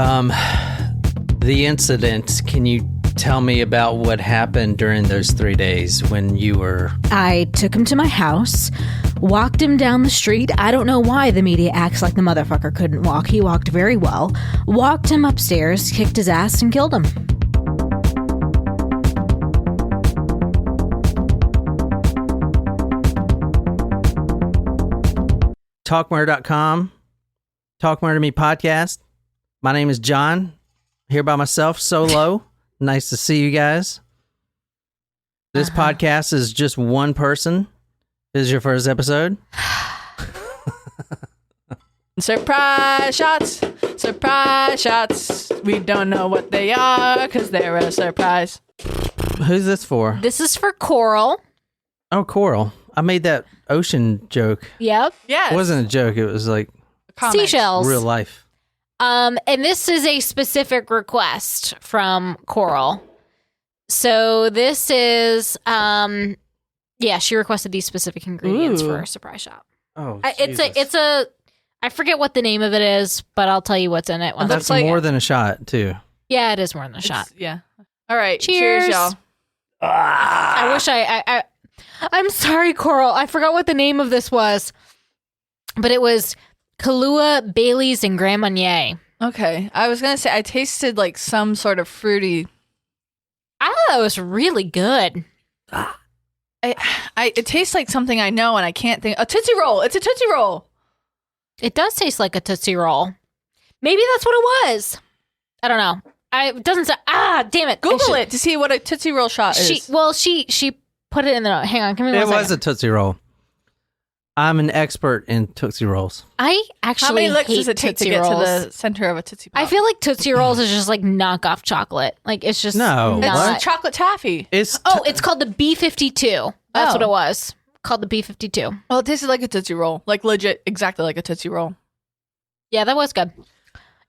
Um, the incident, can you tell me about what happened during those 3 days when you were... I took him to my house, walked him down the street. I don't know why the media acts like the motherfucker couldn't walk. He walked very well. Walked him upstairs, kicked his ass, and killed him. TalkMurder.com, Talk Murder Me podcast. My name is John, here by myself, solo. Nice to see you guys. This podcast is just one person. This is your first episode. Surprise shots! Surprise shots! We don't know what they are because they're a surprise. Who's this for? This is for Coral. Oh, Coral. I made that ocean joke. Yep. Yes. It wasn't a joke. It was like Seashells. real life. And this is a specific request from Coral. So this is, she requested these specific ingredients for a surprise shot. Oh, it's a, I forget what the name of it is, but I'll tell you what's in it. That's more than a shot, too. Yeah, it is more than a shot. Yeah. All right. Cheers. Cheers, y'all. I wish I'm sorry, Coral. I forgot what the name of this was, but it was Kahlua, Bailey's, and Grand Marnier. Okay. I was going to say, I tasted like some sort of fruity. I thought it was really good. It tastes like something I know and I can't think. A Tootsie Roll. It's a Tootsie Roll. It does taste like a Tootsie Roll. Maybe that's what it was. I don't know. It doesn't say. Damn it. Google it to see what a Tootsie Roll shot is. She put it in the note. Hang on. Give me one second. It was a Tootsie Roll. I'm an expert in Tootsie Rolls. I actually How many licks hate does it take to Tootsie get Rolls. to the center of a Tootsie Pop? I feel like Tootsie Rolls is just like knockoff chocolate. Like it's just No, not. It's chocolate taffy. It's Called the B52. That's Oh. what it was. Called the B52. Well, it tasted like a Tootsie Roll. Like legit, exactly like a Tootsie Roll. Yeah, that was good.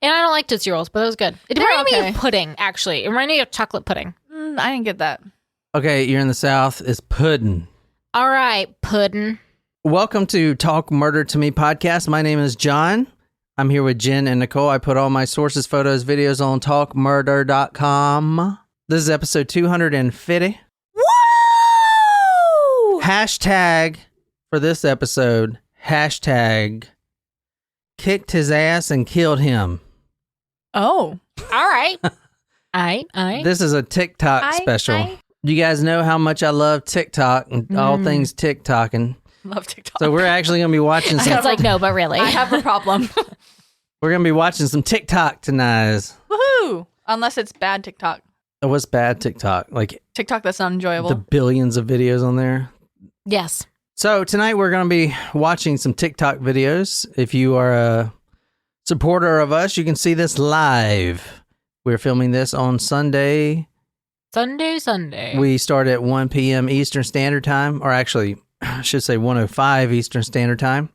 And I don't like Tootsie Rolls, but it was good. It reminded me okay. of pudding, actually. It reminded me of chocolate pudding. I didn't get that. okay, you're in the South. It's pudding. All right, pudding. Welcome to Talk Murder to Me podcast. My name is John. I'm here with Jen and Nicole. I put all my sources, photos, videos on talkmurder.com. This is episode 250. Woo! Hashtag for this episode, hashtag kicked his ass and killed him. Oh. All right. I. This is a TikTok special. You guys know how much I love TikTok and all things TikToking. Love TikTok. So we're actually going to be watching some... Sounds like no, but really. I have a problem. We're going to be watching some TikTok tonight. Woohoo! Unless it's bad TikTok. It was bad TikTok. Like TikTok that's not enjoyable. the billions of videos on there. Yes. So tonight we're going to be watching some TikTok videos. If you are a supporter of us, you can see this live. We're filming this on Sunday. Sunday. We start at 1 p.m. Eastern Standard Time, or actually, I should say 1:05 Eastern Standard Time,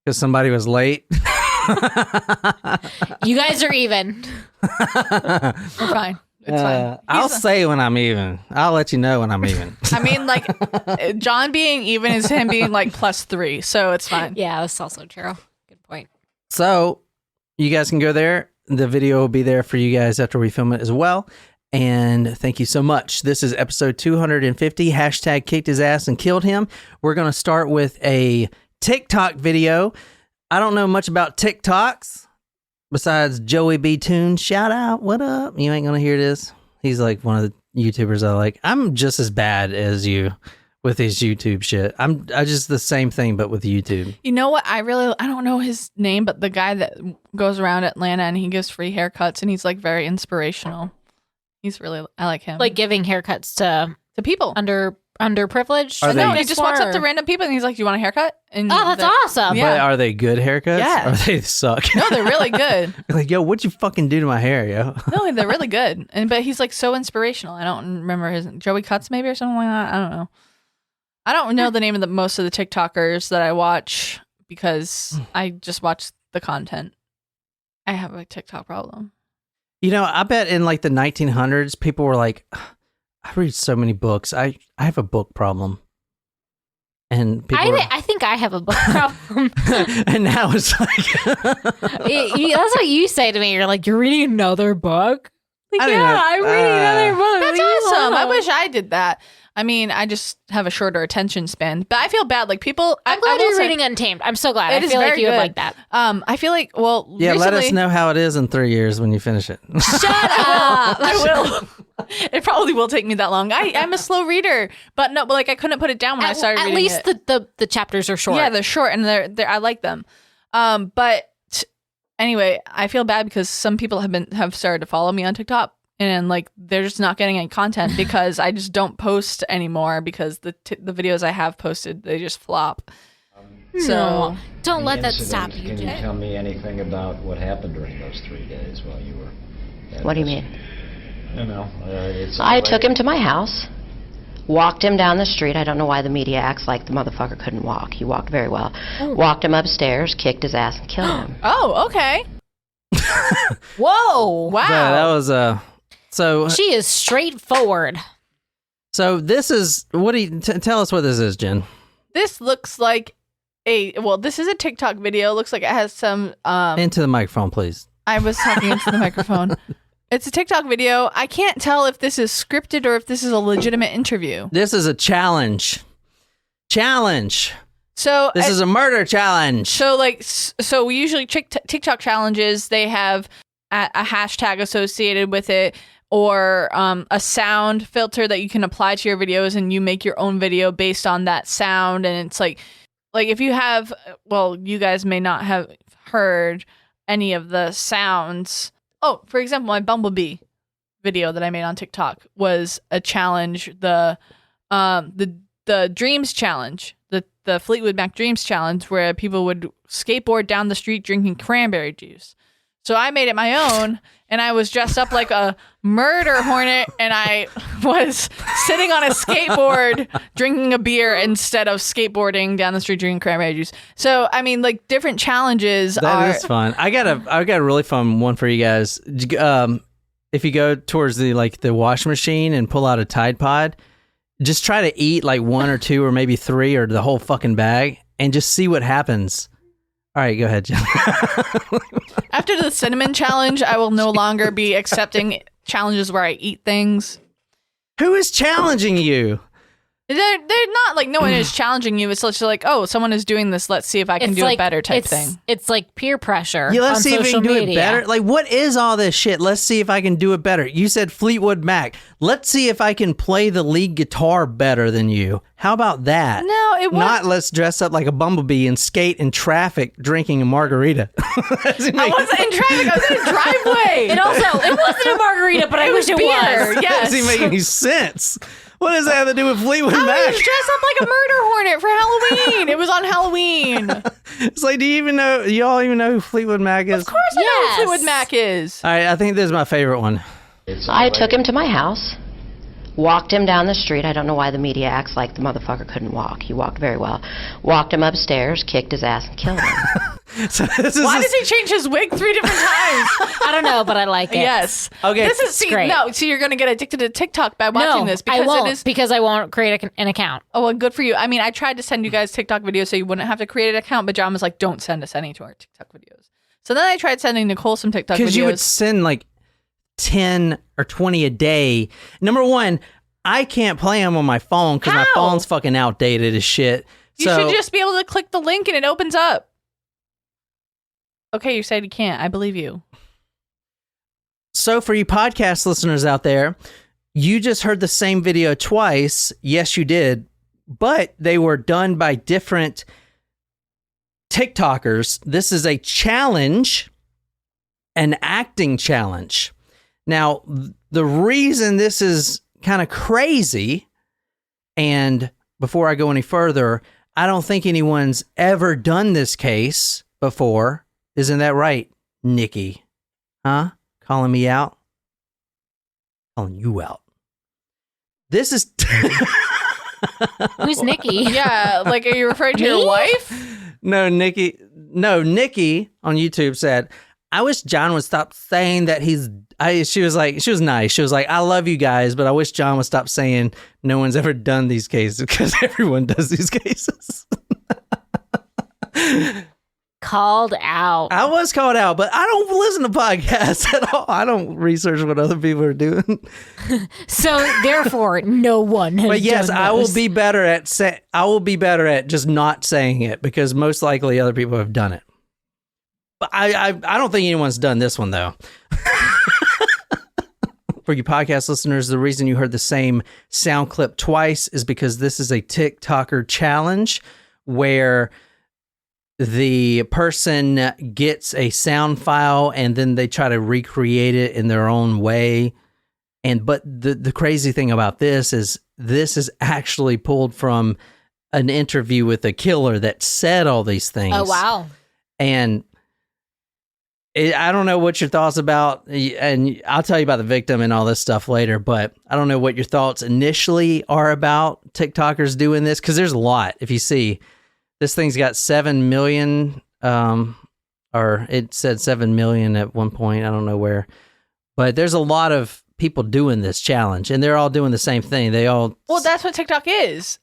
because somebody was late. You guys are even. We're fine. It's fine. I'll say when I'm even. I'll let you know when I'm even. I mean, like, John being even is him being like +3, so it's fine. Yeah, that's also true. Good point. So you guys can go there. The video will be there for you guys after we film it as well. And thank you so much. This is episode 250. Hashtag kicked his ass and killed him. We're going to start with a TikTok video. I don't know much about TikToks besides Joey B. Toon. Shout out. What up? You ain't going to hear this. He's like one of the YouTubers I like. I'm just as bad as you with his YouTube shit. I just the same thing, but with YouTube. You know what? I don't know his name, but the guy that goes around Atlanta and he gives free haircuts and he's like very inspirational. I like him. Like giving haircuts to people. Underprivileged? Are they- No, he just walks up to random people and he's like, "Do you want a haircut?" And Oh, that's awesome. Yeah. But are they good haircuts? Yeah. Or they suck? No, they're really good. Like, yo, what'd you fucking do to my hair, yo? No, they're really good. But he's like so inspirational. I don't remember his Joey Cuts maybe or something like that. I don't know. I don't know the name of most of the TikTokers that I watch because I just watch the content. I have a TikTok problem. You know, I bet in like the 1900s, people were like, I read so many books. I have a book problem. And people I think I have a book problem. and now it's like That's what you say to me. You're like, you're reading another book? Like, I don't know. I'm reading another book. That's Leave me awesome. I alone. wish I did that. I mean, I just have a shorter attention span, but I feel bad. Like people, I'm glad you're reading Untamed. I'm so glad. It I is feel like very you would good. like that. I feel like, well, yeah, let us recently- know how it is in 3 years when you finish it. Shut up. I will. It probably will take me that long. I'm a slow reader, but no, but like I couldn't put it down when I started At reading least it. the chapters are short. Yeah, they're short and they're I like them. But anyway, I feel bad because some people have started to follow me on TikTok and like they're just not getting any content because I just don't post anymore because the videos I have posted they just flop. So Don't let that Incident. stop you, Can you Jay. tell me anything about what happened during those 3 days while you were at What do you this? mean? You know, it's I took him to my house, walked him down the street. I don't know why the media acts like the motherfucker couldn't walk. He walked very well. Walked him upstairs, kicked his ass, and killed him. oh, okay. Whoa. Wow. Yeah, that was so She is straightforward. so this is what do you tell us what this is, Jen? This looks like this is a TikTok video. It looks like it has some Into the microphone, please. I was talking into the microphone. It's a TikTok video. I can't tell if this is scripted or if this is a legitimate interview. This is a challenge. Challenge. So This is a murder challenge. so we usually TikTok challenges. They have a hashtag associated with it or a sound filter that you can apply to your videos, and you make your own video based on that sound. And it's like if you have, well, you guys may not have heard any of the sounds. Oh, for example, my Bumblebee video that I made on TikTok was a challenge. The Dreams challenge, the Fleetwood Mac Dreams challenge, where people would skateboard down the street drinking cranberry juice. So I made it my own, and I was dressed up like a murder hornet, and I was sitting on a skateboard drinking a beer instead of skateboarding down the street drinking cranberry juice. So I mean, like different challenges That is fun. I got a really fun one for you guys. If you go towards the washing machine and pull out a Tide Pod, just try to eat like one or two or maybe three or the whole fucking bag and just see what happens. All right, go ahead, Jen. After the cinnamon challenge, I will no longer be accepting challenges where I eat things. Who is challenging you? They're not like no one is challenging you. It's just like, oh, someone is doing this. Let's see if I can do it better type thing. It's like peer pressure. Yeah, let's on see if we social can do media. it better. Like, what is all this shit? Let's see if I can do it better. You said Fleetwood Mac. Let's see if I can play the lead guitar better than you. How about that? No, it wasn't. Not let's dress up like a bumblebee and skate in traffic drinking a margarita. I wasn't in traffic. I was in a driveway. It wasn't a margarita, but I wish it beer. was. Yes. Doesn't even make any sense. What does that have to do with Fleetwood I Mac? was dressed up like a murder hornet for Halloween. It was on Halloween. It's like, do y'all even know who Fleetwood Mac is? Of course I know Yes. who Fleetwood Mac is. All right, I think this is my favorite one. I took him to my house, walked him down the street. I don't know why the media acts like the motherfucker couldn't walk. He walked very well. Walked him upstairs, kicked his ass, and killed him. So this is Why does he change his wig 3 different times? I don't know, but I like it. Yes. Okay. This is great. No, so you're going to get addicted to TikTok by watching No, this because I won't it is. because I won't create an account. Oh, well, good for you. I mean, I tried to send you guys TikTok videos so you wouldn't have to create an account, but John was like, "Don't send us any to our TikTok videos." So then I tried sending Nicole some TikTok videos. because you would send like 10 or 20 a day. Number one, I can't play them on my phone because my How? phone's fucking outdated as shit. You So should just be able to click the link and it opens up. Okay, you said you can't. I believe you. So for you podcast listeners out there, you just heard the same video twice. Yes, you did. But they were done by different TikTokers. This is a challenge, an acting challenge. Now, the reason this is kind of crazy, and before I go any further, I don't think anyone's ever done this case before. Isn't that right, Nikki? Huh? Calling me out? Calling you out. This is... Who's Nikki? Yeah, like are you referring to your Me? wife? No, Nikki on YouTube said, I wish John would stop saying that she was nice. She was like, I love you guys, but I wish John would stop saying no one's ever done these cases because everyone does these cases. Called out. I was called out, but I don't listen to podcasts at all. I don't research what other people are doing. So therefore, no one has But yes, done I will this. be better at just not saying it because most likely other people have done it. But I don't think anyone's done this one though. For you podcast listeners, the reason you heard the same sound clip twice is because this is a TikToker challenge where the person gets a sound file and then they try to recreate it in their own way. But the crazy thing about this is actually pulled from an interview with a killer that said all these things. Oh, wow. And I don't know what your thoughts about, and I'll tell you about the victim and all this stuff later, but I don't know what your thoughts initially are about TikTokers doing this, because there's a lot. If you see, this thing's got 7 million, or it said 7 million at one point, I don't know where, but there's a lot of people doing this challenge, and they're all doing the same thing. Well, that's what TikTok is.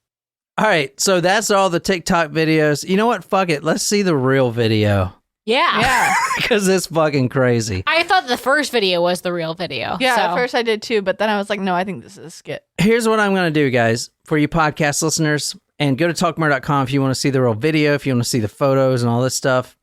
All right, so that's all the TikTok videos. You know what? Fuck it. Let's see the real video. Yeah. Because it's fucking crazy. I thought the first video was the real video. Yeah, so. at first I did too, but then I was like, no, I think this is a skit. Here's what I'm going to do, guys, for you podcast listeners, and go to talkmurder.com if you want to see the real video, if you want to see the photos and all this stuff.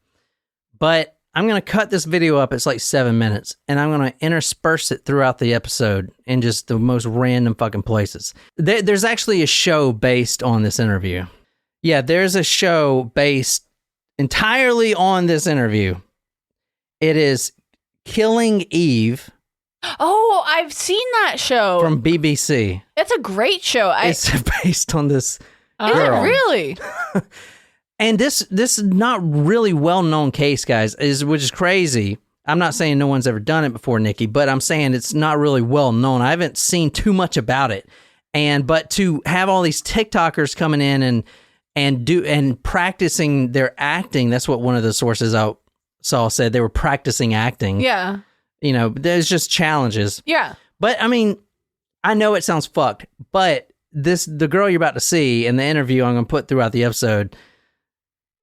But I'm going to cut this video up. It's like 7 minutes, and I'm going to intersperse it throughout the episode in just the most random fucking places. There's actually a show based on this interview. Yeah, there's a show based entirely on this interview. It is Killing Eve. Oh, I've seen that show. From BBC. It's a great show. It's based on this Is it girl. really? And this is not really well-known case, guys, which is crazy. I'm not saying no one's ever done it before, Nikki, but I'm saying it's not really well-known. I haven't seen too much about it. But to have all these TikTokers coming in and practicing their acting, that's what one of the sources I saw said. They were practicing acting. Yeah. You know, there's just challenges. Yeah. But I mean, I know it sounds fucked, but the girl you're about to see in the interview I'm going to put throughout the episode,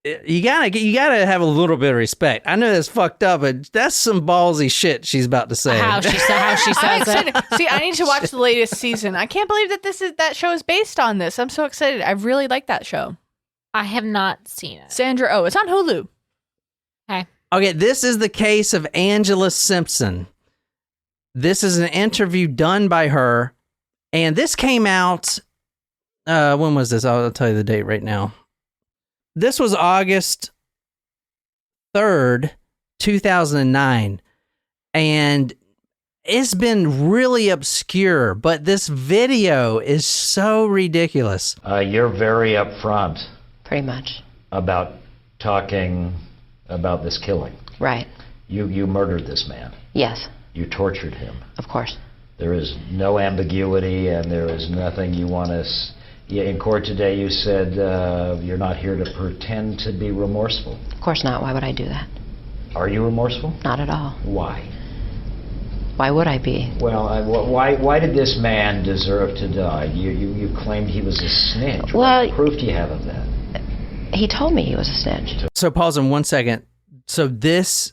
you gotta have a little bit of respect. I know that's fucked up, but that's some ballsy shit she's about to say. How she I'm says it. excited. See, I need to watch the latest season. I can't believe that show is based on this. I'm so excited. I really like that show. I have not seen it. Sandra Oh, it's on Hulu. Okay, this is the case of Angela Simpson. This is an interview done by her, and this came out, when was this? I'll tell you the date right now. This was August 3rd, 2009, and it's been really obscure, but this video is so ridiculous. You're very upfront Pretty much. about talking about this killing. Right. You murdered this man. Yes, You tortured him. of course. There is no ambiguity, and there is nothing you want to... In court today, you said you're not here to pretend to be remorseful. Of course not. Why would I do that? Are you remorseful? Not at all. Why? Why would I be? Well, why did this man deserve to die? You claimed he was a snitch. Well, what proof do you have of that? He told me he was a snitch. So pause in 1 second. So this,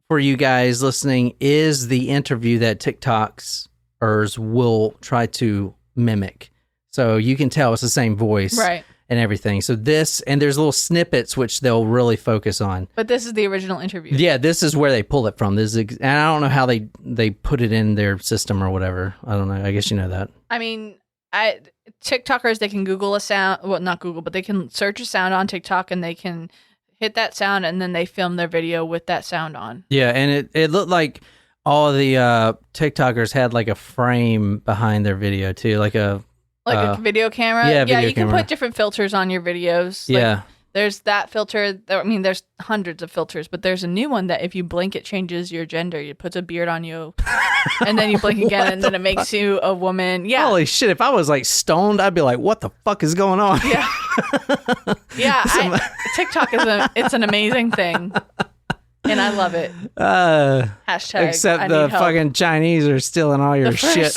for you guys listening, is the interview that TikTokers will try to mimic. So you can tell it's the same voice, Right. and everything. So this, and there's little snippets which they'll really focus on. But this is the original interview. Yeah, this is where they pull it from. And I don't know how they put it in their system or whatever. I don't know. I guess you know that. I mean, TikTokers, they can Google a sound. Well, not Google, but they can search a sound on TikTok and they can hit that sound and then they film their video with that sound on. Yeah, and it looked like all of the TikTokers had like a frame behind their video too, like a video camera. Yeah, video you can camera. put different filters on your videos. Yeah. There's that filter. I mean, there's hundreds of filters, but there's a new one that if you blink, it changes your gender. It puts a beard on you, and then you blink again, and then it makes you a woman. Yeah. Holy shit! If I was like stoned, I'd be like, "What the fuck is going on?" Yeah. Yeah. TikTok is it's an amazing thing, and and I love it. Hashtag Except I the need help. fucking Chinese are stealing all your shit.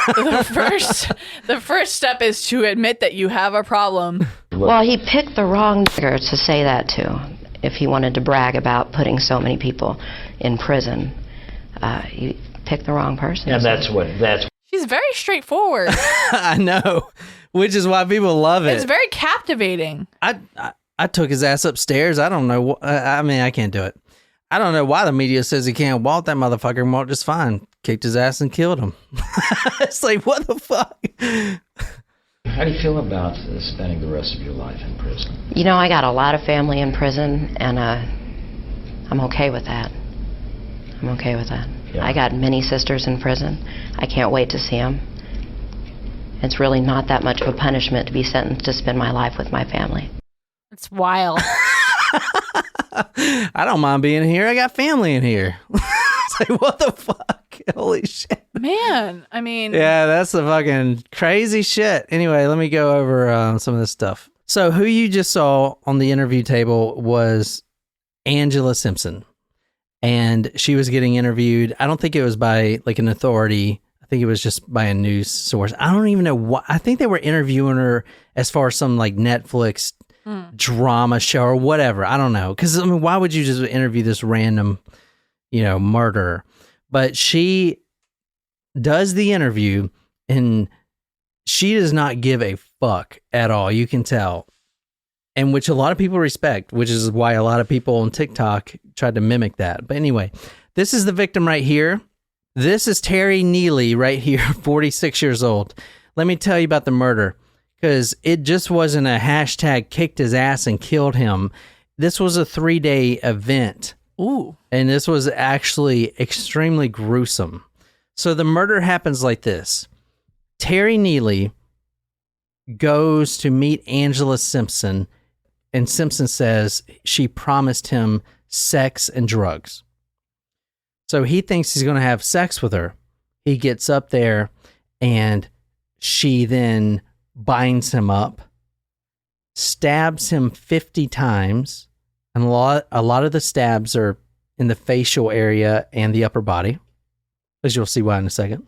The first step is to admit that you have a problem. Well, he picked the wrong nigger to say that to if he wanted to brag about putting so many people in prison. He picked the wrong person. And that's She's very straightforward. I know, which is why people love it. It's very captivating. I took his ass upstairs. I don't know. I mean, I can't do it. I don't know why the media says he can't walk. That motherfucker walked just fine. Kicked his ass and killed him. It's like, what the fuck? How do you feel about spending the rest of your life in prison? You know, I got a lot of family in prison, and I'm okay with that. I'm okay with that. Yeah. I got many sisters in prison. I can't wait to see them. It's really not that much of a punishment to be sentenced to spend my life with my family. It's wild. I don't mind being here. I got family in here. It's like, what the fuck? Holy shit. Man, I mean, Yeah, that's the fucking crazy shit. Anyway, let me go over some of this stuff. So who you just saw on the interview table was Angela Simpson. And she was getting interviewed. I don't think it was by like an authority. I think it was just by a news source. I don't even know what. I think they were interviewing her as far as some like Netflix drama show or whatever. I don't know. Because I mean, why would you just interview this random, murderer? But she does the interview and she does not give a fuck at all. You can tell. And which a lot of people respect, which is why a lot of people on TikTok tried to mimic that. But anyway, this is the victim right here. This is Terry Neely right here, 46 years old. Let me tell you about the murder, because it just wasn't a hashtag kicked his ass and killed him. This was a 3-day event. ooh, And this was actually extremely gruesome. So the murder happens like this. Terry Neely goes to meet Angela Simpson, and Simpson says she promised him sex and drugs. So he thinks he's going to have sex with her. He gets up there, and she then binds him up, stabs him 50 times, and a lot of the stabs are in the facial area and the upper body, as you'll see why in a second.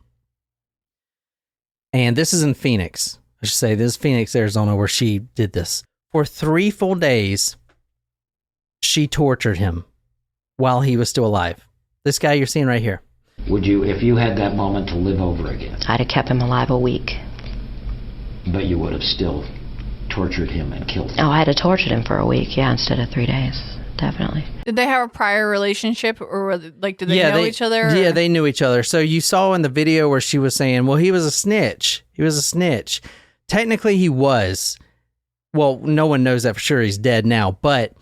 And this is in Phoenix. I should say this is Phoenix, Arizona, where she did this. For 3 full days, she tortured him while he was still alive. This guy you're seeing right here. Would you, if you had that moment to live over again, I'd have kept him alive a week. but you would have still tortured him and killed him? Oh, I'd have tortured him for a week, yeah, instead of 3 days. Definitely. did they have a prior relationship, or were they, did they know each other? Or? Yeah, they knew each other. So you saw in the video where she was saying, well, he was a snitch. He was a snitch. Technically, he was. Well, no one knows that for sure. He's dead now. But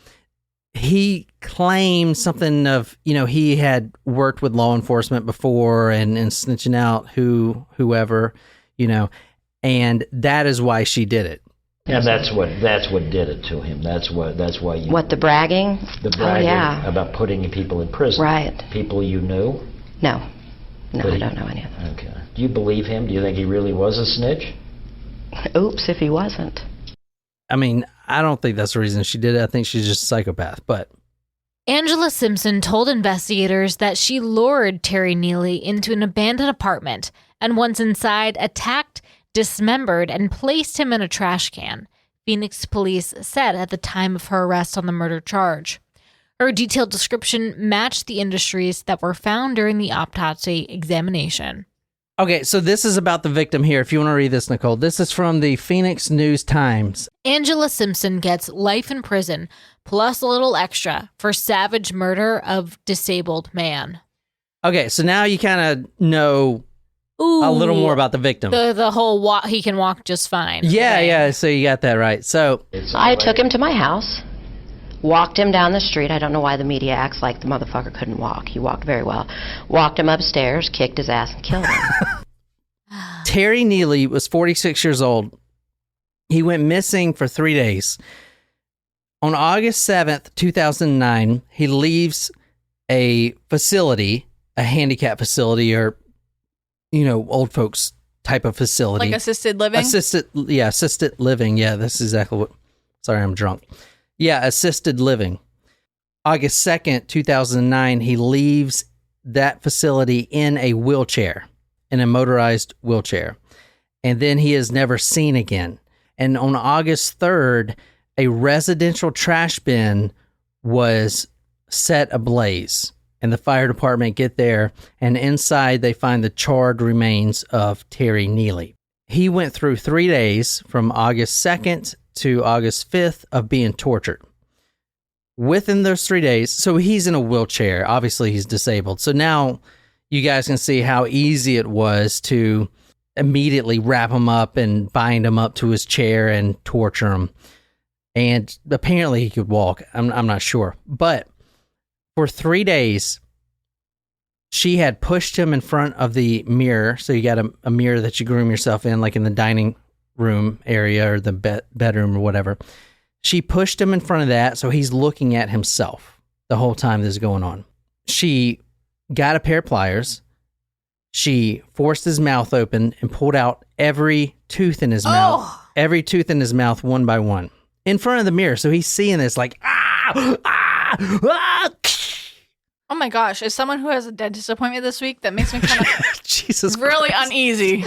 he claimed something of, he had worked with law enforcement before and snitching out whoever, and that is why she did it. And that's what did it to him. That's why you. What, the bragging? The bragging Oh, yeah. about putting people in prison. Right. People you knew? No. No, But I he- don't know any of them. Okay. Do you believe him? Do you think he really was a snitch? Oops, if he wasn't. I mean, I don't think that's the reason she did it. I think she's just a psychopath. But Angela Simpson told investigators that she lured Terry Neely into an abandoned apartment and once inside attacked, dismembered, and placed him in a trash can, Phoenix police said at the time of her arrest on the murder charge. Her detailed description matched the industries that were found during the autopsy examination. okay, so this is about the victim here. If you want to read this, Nicole, this is from the Phoenix News-Times. Angela Simpson gets life in prison plus a little extra for savage murder of disabled man. Okay, so now you kind of know Ooh, a little more about the victim. the whole he can walk just fine. Yeah, thing. yeah. So you got that right. So I took him to my house, walked him down the street. I don't know why the media acts like the motherfucker couldn't walk. He walked very well. Walked him upstairs, kicked his ass, and killed him. Terry Neely was 46 years old. He went missing for 3 days. On August 7th, 2009, he leaves a facility, a handicap facility, or old folks type of facility. Like assisted living? Assisted living. Yeah, that's exactly what. Sorry, I'm drunk. Yeah, assisted living. August 2nd, 2009, he leaves that facility in a wheelchair, in a motorized wheelchair. And then he is never seen again. And on August 3rd, a residential trash bin was set ablaze. And the fire department get there, and inside they find the charred remains of Terry Neely. He went through 3 days from August 2nd to August 5th of being tortured. Within those 3 days, so he's in a wheelchair. Obviously, he's disabled. So now you guys can see how easy it was to immediately wrap him up and bind him up to his chair and torture him. And apparently he could walk. I'm not sure. But for 3 days, she had pushed him in front of the mirror. So you got a mirror that you groom yourself in, like in the dining room area or the bedroom or whatever. She pushed him in front of that, so he's looking at himself the whole time this is going on. She got a pair of pliers. She forced his mouth open and pulled out every tooth in his mouth. Every tooth in his mouth, one by one. In front of the mirror. So he's seeing this like, Oh my gosh, as someone who has a dentist appointment this week, that makes me kind of Jesus really Christ. uneasy.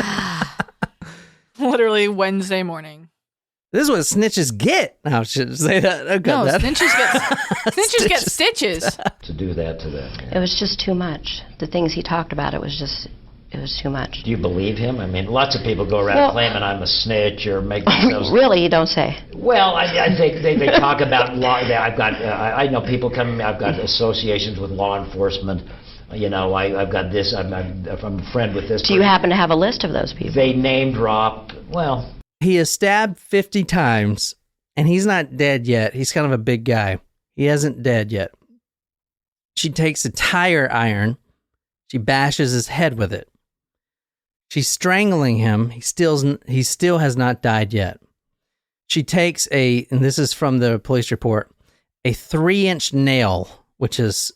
Literally Wednesday morning. This is what snitches get. I should say that. I got that. Snitches get stitches. To do that to them. It was just too much. The things he talked about, it was too much. Do you believe him? I mean, lots of people go around claiming I'm a snitch or make themselves... Really, you don't say. Well, I think they talk about law. I've got, I know people coming, I've got associations with law enforcement. You know, I've got this, I'm a friend with this Do you happen to have a list of those people? They name drop, well... He is stabbed 50 times, and he's not dead yet. He's kind of a big guy. He isn't dead yet. She takes a tire iron. She bashes his head with it. She's strangling him. He still has not died yet. She takes and this is from the police report, a 3-inch nail, which is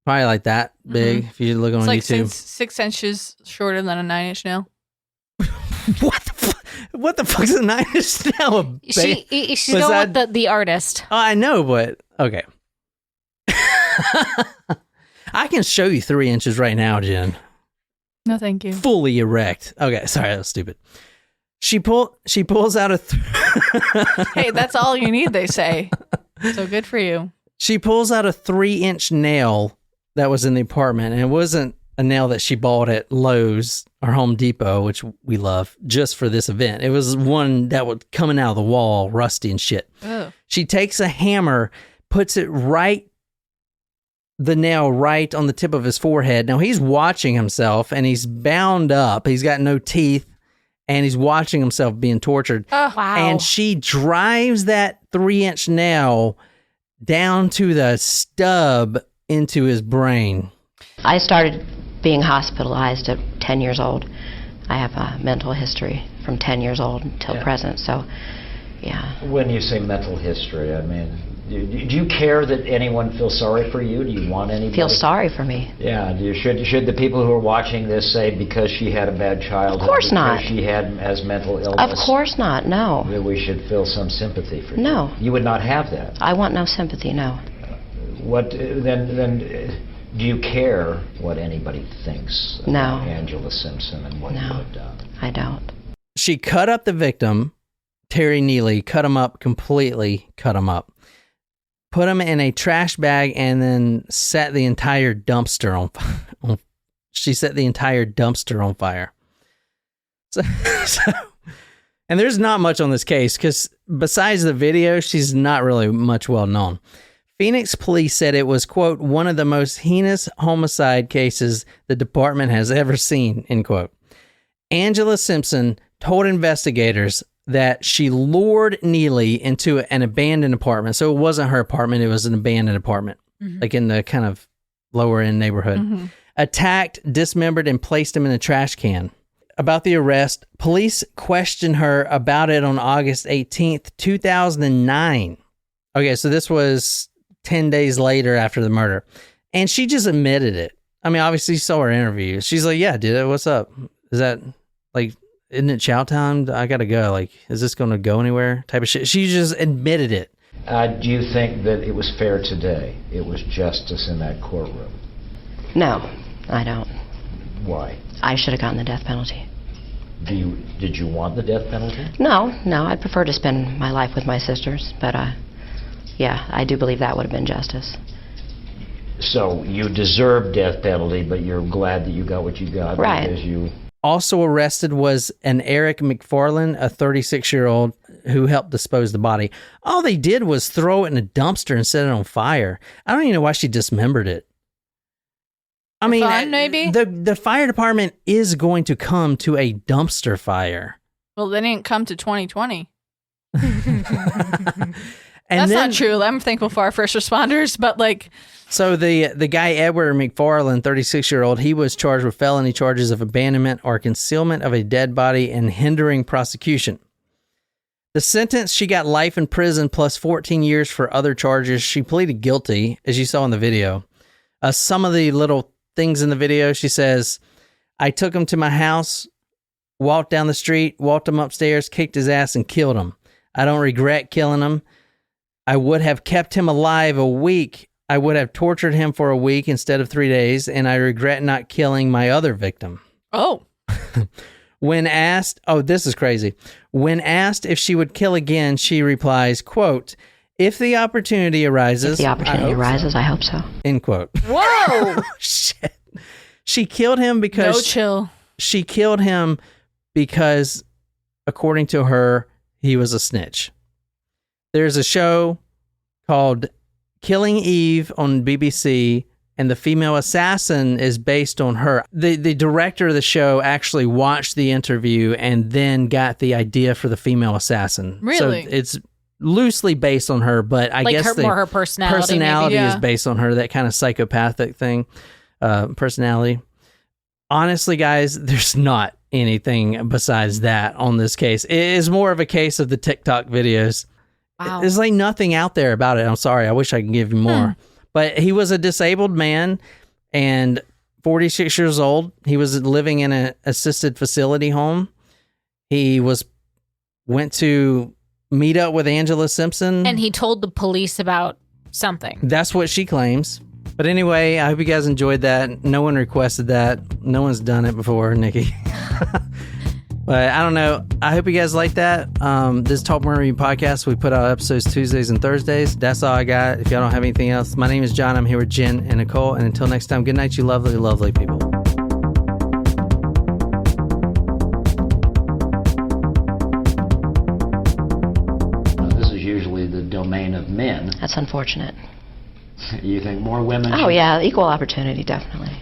probably like that big. If you look on it's YouTube. like 6 inches shorter than a 9-inch nail. What the fuck's a 9-inch nail? She's going with the artist. Oh, I know, but okay. I can show you 3 inches right now, Jen. No, thank you. Fully erect. Okay, sorry, that was stupid. She pulls out Hey, that's all you need, they say. So good for you. She pulls out a 3-inch nail that was in the apartment, and it wasn't a nail that she bought at Lowe's or Home Depot, which we love, just for this event. It was one that was coming out of the wall, rusty and shit. Oh. She takes a hammer, puts it the nail right on the tip of his forehead. Now he's watching himself, and he's bound up. He's got no teeth, and he's watching himself being tortured. Oh, wow. And she drives that 3-inch nail down to the stub into his brain. I started being hospitalized at 10 years old. I have a mental history from 10 years old until present, so yeah. When you say mental history, I mean, do you care that anyone feels sorry for you? Do you want anybody? Feel sorry for me? Yeah. Should the people who are watching this say because she had a bad childhood? Of course not. Because she has mental illness? Of course not, no. That we should feel some sympathy for you? No. You would not have that? I want no sympathy, no. What, then do you care what anybody thinks about Angela Simpson and what you have done? I don't. She cut up the victim, Terry Neely, cut him up completely, cut him up. Put him in a trash bag and then set the entire dumpster on she set the entire dumpster on fire. So and there's not much on this case because besides the video, she's not really much well known. Phoenix police said it was, quote, one of the most heinous homicide cases the department has ever seen, end quote. Angela Simpson told investigators that she lured Neely into an abandoned apartment. So it wasn't her apartment, it was an abandoned apartment, like in the kind of lower end neighborhood. Attacked, dismembered, and placed him in a trash can. About the arrest, police questioned her about it on August 18th, 2009. Okay, so this was 10 days later after the murder. And she just admitted it. I mean, obviously you saw her interview. She's like, yeah, dude, what's up? Is that, like, isn't it chow time? I gotta go. Like, is this gonna go anywhere? Type of shit. She just admitted it. Do you think that it was fair today? It was justice in that courtroom? No, I don't. Why? I should have gotten the death penalty. Did you want the death penalty? No, I'd prefer to spend my life with my sisters, but yeah, I do believe that would have been justice. So you deserve death penalty, but you're glad that you got what you got. Right. Because you... Also arrested was an Eric McFarland, a 36-year-old who helped dispose the body. All they did was throw it in a dumpster and set it on fire. I don't even know why she dismembered it. I mean, fun, maybe? The fire department is going to come to a dumpster fire. Well, they didn't come to 2020. And That's then, not true. I'm thankful for our first responders, but like... So the guy, Edward McFarland, 36-year-old, he was charged with felony charges of abandonment or concealment of a dead body and hindering prosecution. The sentence, she got life in prison plus 14 years for other charges. She pleaded guilty, as you saw in the video. Some of the little things in the video, she says, I took him to my house, walked down the street, walked him upstairs, kicked his ass, and killed him. I don't regret killing him. I would have kept him alive a week. I would have tortured him for a week instead of 3 days, and I regret not killing my other victim. Oh. When asked, this is crazy. When asked if she would kill again, she replies, quote, if the opportunity arises. If the opportunity arises, I hope so. End quote. Whoa. Shit. She killed him because... No chill. She killed him because, according to her, he was a snitch. There's a show called Killing Eve on BBC, and the female assassin is based on her. The director of the show actually watched the interview and then got the idea for the female assassin. Really? So it's loosely based on her, but I guess more her personality. Personality maybe. is Yeah. based on her, that kind of psychopathic thing, personality. Honestly, guys, there's not anything besides that on this case. It is more of a case of the TikTok videos. Wow. There's like nothing out there about it. I'm sorry. I wish I could give you more. But he was a disabled man and 46 years old. He was living in an assisted facility home. He went to meet up with Angela Simpson. And he told the police about something. That's what she claims. But anyway, I hope you guys enjoyed that. No one requested that. No one's done it before, Nikki. But I don't know. I hope you guys like that. This Talk Murder Review podcast, we put out episodes Tuesdays and Thursdays. That's all I got. If y'all don't have anything else, my name is John. I'm here with Jen and Nicole. And until next time, good night, you lovely, lovely people. This is usually the domain of men. That's unfortunate. You think more women... Oh, yeah, equal opportunity, definitely.